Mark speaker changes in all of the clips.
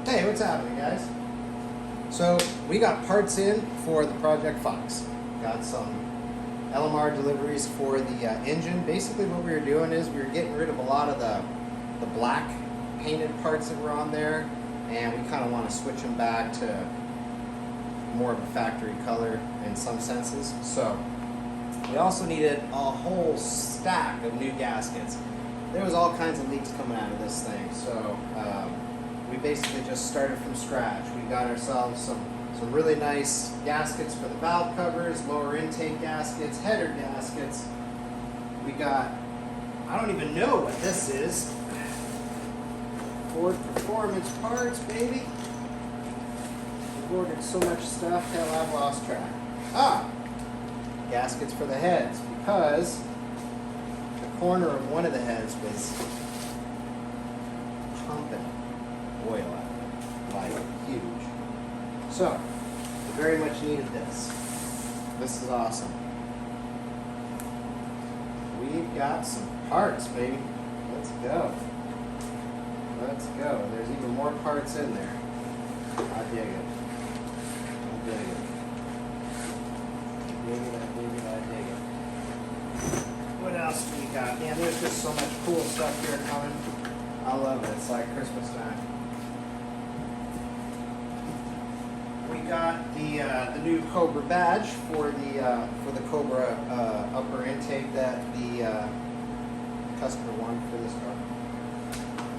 Speaker 1: Hey, what's happening, guys? So we got parts in for the Project Fox. Got some LMR deliveries for the engine. Basically what we were doing is we were getting rid of a lot of the black painted parts that were on there, and we kind of want to switch them back to more of a factory color in some senses. So we also needed a whole stack of new gaskets. There was all kinds of leaks coming out of this thing, so we basically just started from scratch. We got ourselves some really nice gaskets for the valve covers, lower intake gaskets, header gaskets. We got, I don't even know what this is. Ford Performance parts, baby. We've ordered so much stuff, hell, I've lost track. Gaskets for the heads, because the corner of one of the heads was pumping oil out of it, like huge. So, we very much needed this. This is awesome. We've got some parts, baby. Let's go. Let's go. There's even more parts in there. I dig it. I dig it. I dig it, I dig it, I dig it. What else do we got? Man, there's just so much cool stuff here coming. I love it. It's like Christmas time. We got the new Cobra badge for the Cobra upper intake that the customer wanted for this car.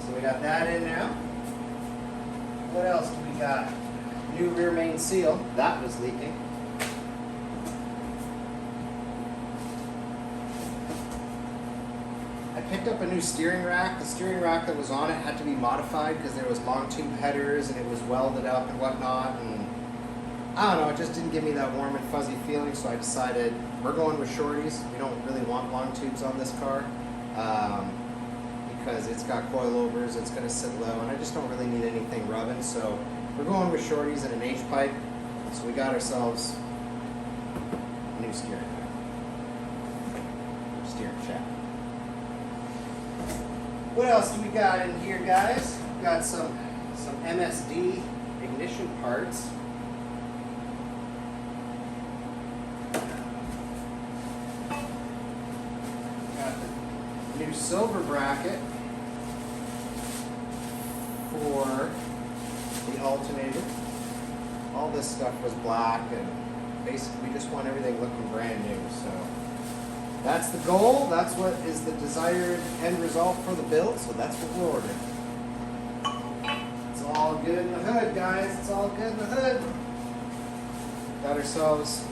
Speaker 1: So we got that in now. What else do we got? New rear main seal. That was leaking. I picked up a new steering rack. The steering rack that was on it had to be modified because there was long tube headers and it was welded up and whatnot, and I don't know, it just didn't give me that warm and fuzzy feeling, so I decided we're going with shorties. We don't really want long tubes on this car because it's got coilovers, it's going to sit low, and I just don't really need anything rubbing, so we're going with shorties and an H-pipe. So we got ourselves a new steering rack, steering shaft. What else do we got in here, guys? We've got some MSD ignition parts. Got the new silver bracket for the alternator. All this stuff was black, and basically we just want everything looking brand new. So that's the goal. That's what is the desired end result for the build. So that's what we're ordering. It's all good in the hood, guys. It's all good in the hood. Got ourselves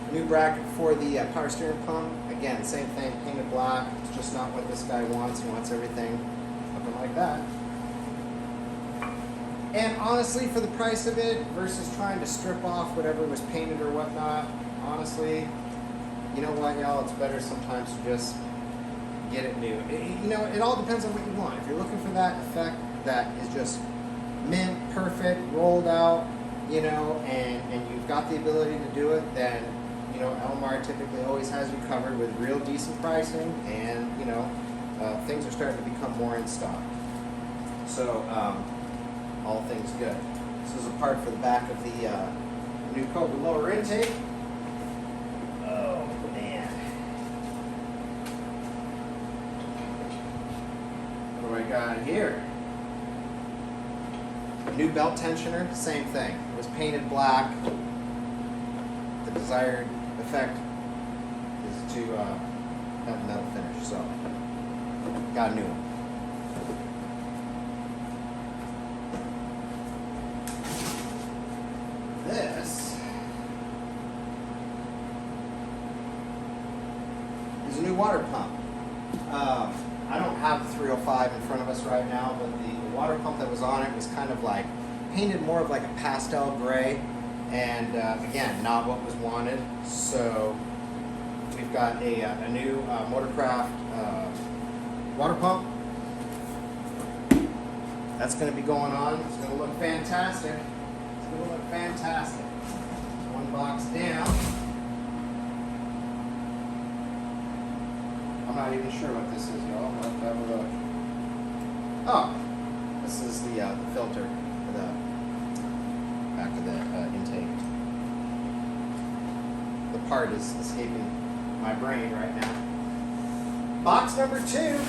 Speaker 1: a new bracket for the power steering pump. Again, same thing, painted black. It's just not what this guy wants. He wants everything looking like that. And honestly, for the price of it versus trying to strip off whatever was painted or whatnot, honestly, you know what, y'all? It's better sometimes to just get it new. It all depends on what you want. If you're looking for that effect that is just mint, perfect, rolled out, and you've got the ability to do it, then, LMR typically always has you covered with real decent pricing, and, things are starting to become more in stock. So, all things good. This is a part for the back of the new Cobra lower intake. Oh, man. What do I got here? New belt tensioner, same thing. It was painted black. The desired effect is to have a metal finish, so got a new one. This is a new water pump. I don't have the 305 in front of us right now, but the water pump that was on it was kind of like painted more of like a pastel gray, and again, not what was wanted. So we've got a new Motorcraft water pump. That's going to be going on. It's going to look fantastic. It's going to look fantastic. One box down. I'm not even sure what this is, y'all. I'll have to have a look. Oh, this is the filter of the intake. The part is escaping my brain right now. Box number two,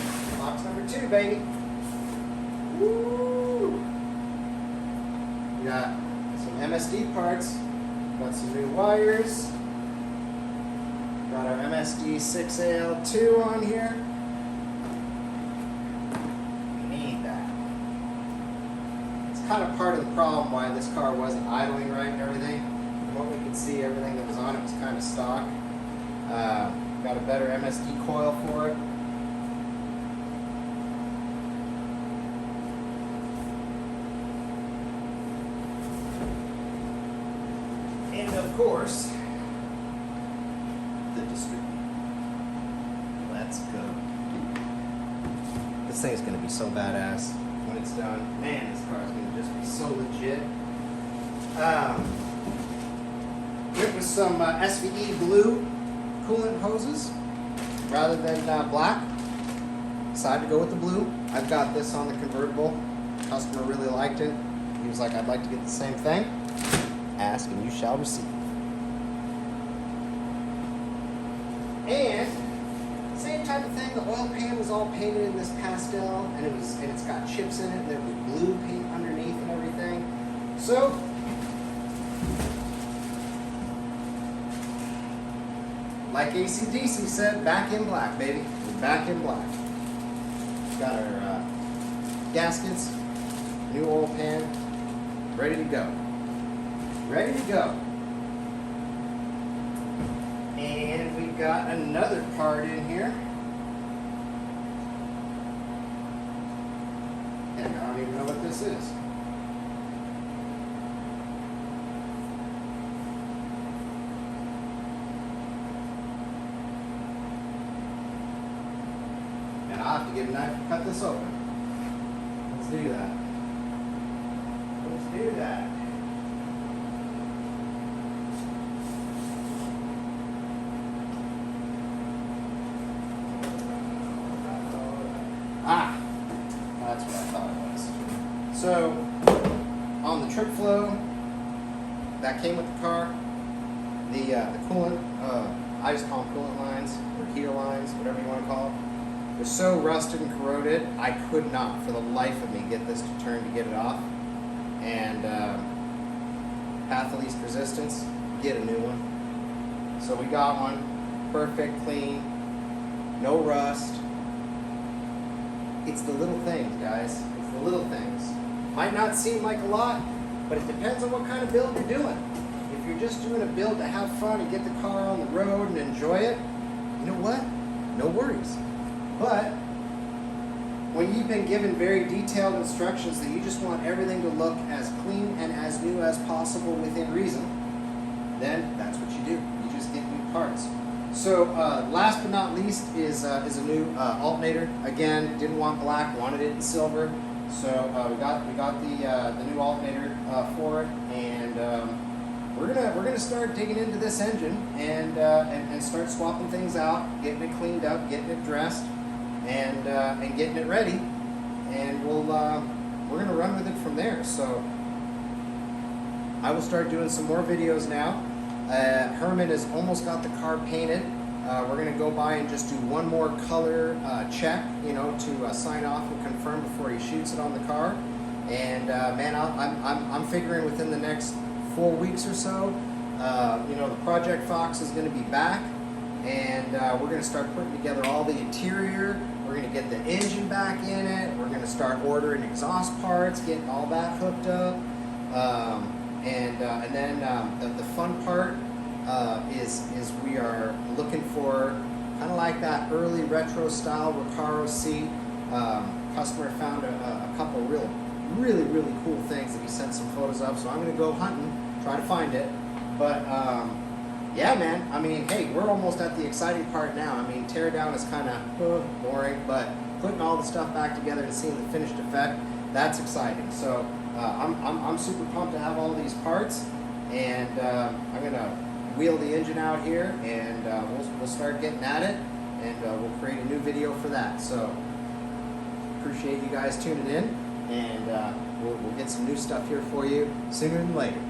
Speaker 1: baby. Woo! We got some MSD parts. Got some new wires. Got our MSD 6AL2 on here. We need that. It's kind of part of the problem why this car wasn't idling right and everything. From what we could see, everything that was on it was kind of stock. Got a better MSD coil for it. And of course, the distributor. Let's go. This thing's gonna be so badass when it's done. Man, this car is gonna just be so legit. Went with some SVE blue coolant hoses rather than black. Decided to go with the blue. I've got this on the convertible. Customer really liked it. He was like, I'd like to get the same thing. Ask and you shall receive. And same type of thing. The oil pan was all painted in this pastel, and it's got chips in it. And there was blue paint underneath and everything. So like AC/DC said, back in black, baby. We're back in black. Got our gaskets, new oil pan, ready to go. Ready to go. And we've got another part in here. And I don't even know what this is. And I'll have to get a knife to cut this open. Let's do that. Let's do that. Ah, that's what I thought it was. So, on the trip flow that came with the car, the coolant, I just call them coolant lines, or heater lines, whatever you want to call it, they're so rusted and corroded, I could not, for the life of me, get this to turn to get it off. And path of least resistance, get a new one. So we got one, perfect, clean, no rust. It's the little things, guys. It's the little things. Might not seem like a lot, but it depends on what kind of build you're doing. If you're just doing a build to have fun and get the car on the road and enjoy it, you know what? No worries. But when you've been given very detailed instructions that you just want everything to look as clean and as new as possible within reason, then that's what you do. You just get new parts. So last but not least is a new alternator. Again, didn't want black, wanted it in silver. So we got the new alternator for it, and we're gonna start digging into this engine and start swapping things out, getting it cleaned up, getting it dressed, and getting it ready. And we're gonna run with it from there. So I will start doing some more videos now. Herman has almost got the car painted. We're going to go by and just do one more color check, to sign off and confirm before he shoots it on the car. And man, I'm figuring within the next 4 weeks or so, the Project Fox is going to be back, and we're going to start putting together all the interior. We're going to get the engine back in it. We're going to start ordering exhaust parts, getting all that hooked up. And then the fun part is we are looking for kind of like that early retro style Recaro seat. Customer found a couple really cool things that he sent some photos of, so I'm going to go hunting, try to find it. But yeah, man, I mean, hey, we're almost at the exciting part now. I mean, tear down is kind of boring, but putting all the stuff back together and seeing the finished effect, that's exciting. So I'm super pumped to have all these parts, and I'm gonna wheel the engine out here, and we'll start getting at it, and we'll create a new video for that. So appreciate you guys tuning in, and we'll get some new stuff here for you sooner than later.